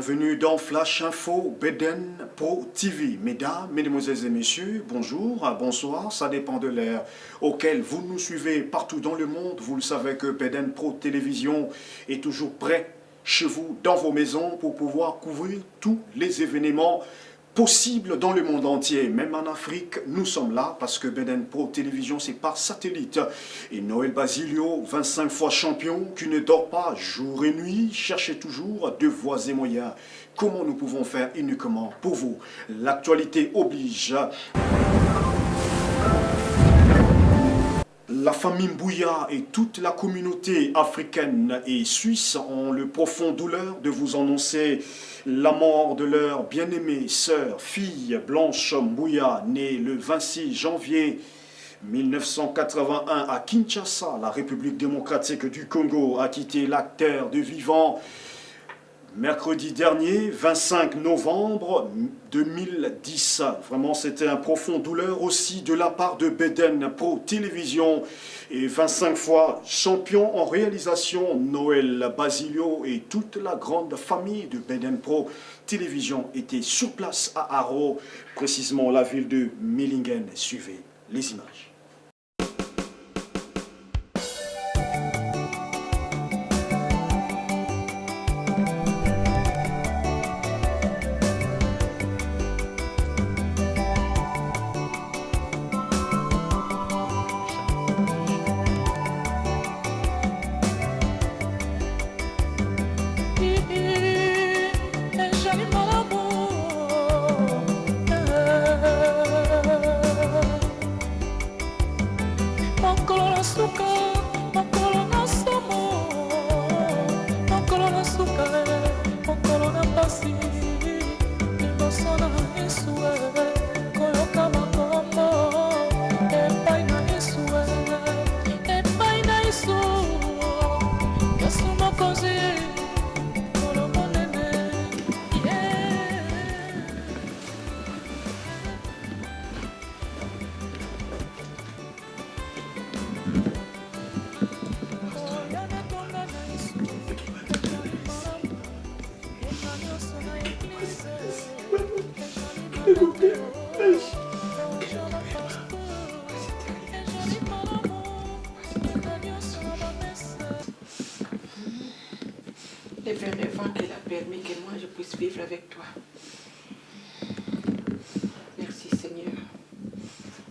Bienvenue dans Flash Info Beden Pro TV. Mesdames, mesdemoiselles et messieurs, bonjour, bonsoir, ça dépend de l'heure auquel vous nous suivez partout dans le monde. Vous le savez que Beden Pro Télévision est toujours prêt chez vous, dans vos maisons, pour pouvoir couvrir tous les événements possible dans le monde entier, même en Afrique, nous sommes là parce que Beden Pro Télévision c'est par satellite. Et Noël Basilio, 25 fois champion, qui ne dort pas jour et nuit, cherchez toujours de voies et moyens. Comment nous pouvons faire uniquement pour vous? L'actualité oblige. La famille Mbouya et toute la communauté africaine et suisse ont le profond douleur de vous annoncer la mort de leur bien-aimée sœur, fille Blanche Mbouya, née le 26 janvier 1981 à Kinshasa. La République démocratique du Congo a quitté l'acteur de vivant mercredi dernier, 25 novembre 2010. Vraiment, c'était un profond douleur aussi de la part de Beden Pro Télévision. Et 25 fois champion en réalisation, Noël Basilio et toute la grande famille de Beden Pro Télévision étaient sur place à Haro, précisément la ville de Millingen. Suivez les images. Et vers le vent qu'elle a permis que moi je puisse vivre avec toi. Merci Seigneur.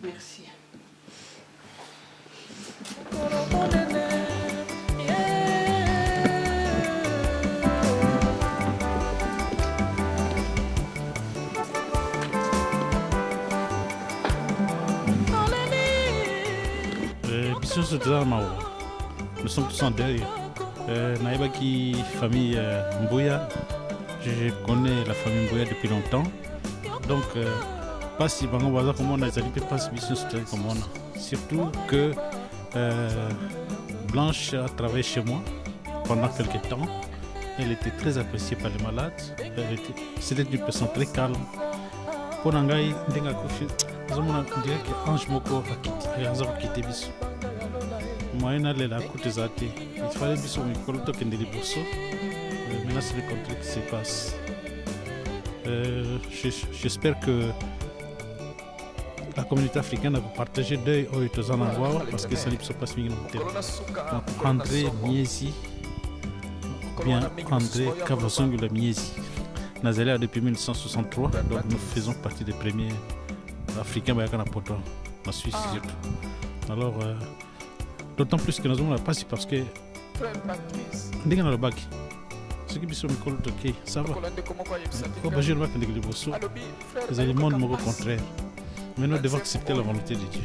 Merci. Nous sommes tous en deuil. Naïbaki, famille Mbouya, je connais la famille Mbouya depuis longtemps. Donc, pas si bon, on va comment on a pas si bien comme on. Surtout que Blanche a travaillé chez moi pendant quelques temps. Elle était très appréciée par les malades. C'était une personne très calme. Pour Nangaï, on dirait que Ange Moko a quitté Bissou. Moi, il fallait que maintenant c'est le contraire qui se passe. J'espère que la communauté africaine va partager deuil aux endroits parce que ça ne se passe pas. André Miesi, bien André Kavazongula Miesi, Nazalé depuis 1963, donc nous faisons partie des premiers Africains en Suisse surtout. Alors, d'autant plus que nous avons la passe parce que nous avons le bac. Ce qui est sur le ok, ça va. Quand je vois que les éléments de au contraire. Mais nous devons accepter la volonté de Dieu.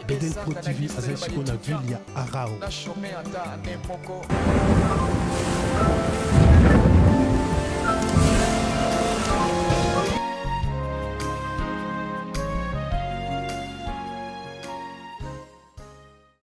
Beden Pro TV azali na ville ya Arao.